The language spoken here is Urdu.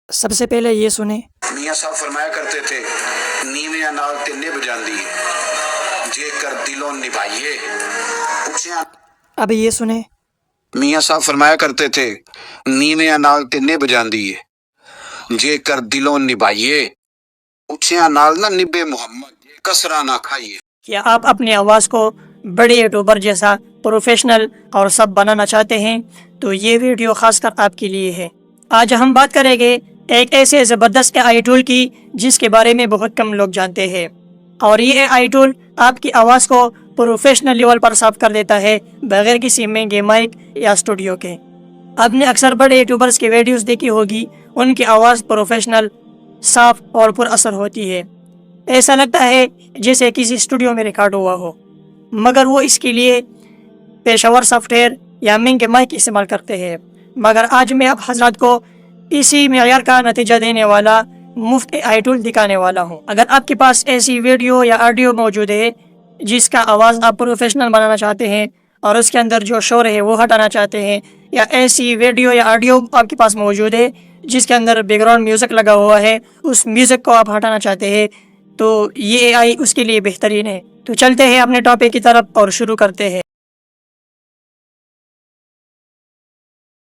سب سے پہلے یہ سنیں۔ میاں صاحب فرمایا کرتے تھے نیویں نال تینے بجاندی ہے جے کر دلوں نبھائیے اچھیاں۔ اب یہ سنیں۔ میاں صاحب فرمایا کرتے تھے نیویں نال تینے بجاندی ہے جے کر دلوں نبھائیے اچھیاں نال نہ نبے محمد کسرا نہ کھائیے۔ کیا آپ اپنی آواز کو بڑے یوٹیوبر جیسا پروفیشنل اور سب بنانا چاہتے ہیں تو یہ ویڈیو خاص کر آپ کے لیے ہے۔ آج ہم بات کریں گے ایک ایسے زبردست AI ٹول کی جس کے بارے میں بہت کم لوگ جانتے ہیں، اور یہ AI ٹول آپ کی آواز کو پروفیشنل لیول پر صاف کر دیتا ہے بغیر کسی مہنگے مائک یا اسٹوڈیو کے۔ آپ نے اکثر بڑے یوٹیوبرز کی ویڈیوز دیکھی ہوگی، ان کی آواز پروفیشنل، صاف اور پر اثر ہوتی ہے، ایسا لگتا ہے جیسے کسی اسٹوڈیو میں ریکارڈ ہوا ہو، مگر وہ اس کے لیے پیشہ ور سافٹ ویئر یا مہنگے مائک استعمال کرتے ہیں۔ مگر آج میں آپ حضرات کو اسی معیار کا نتیجہ دینے والا مفت AI ٹول دکھانے والا ہوں۔ اگر آپ کے پاس ایسی ویڈیو یا آڈیو موجود ہے جس کا آواز آپ پروفیشنل بنانا چاہتے ہیں اور اس کے اندر جو شور ہے وہ ہٹانا چاہتے ہیں، یا ایسی ویڈیو یا آڈیو آپ کے پاس موجود ہے جس کے اندر بیک گراؤنڈ میوزک لگا ہوا ہے، اس میوزک کو آپ ہٹانا چاہتے ہیں، تو یہ AI اس کے لیے بہترین ہے۔ تو چلتے ہیں اپنے ٹاپک کی طرف اور شروع کرتے ہیں۔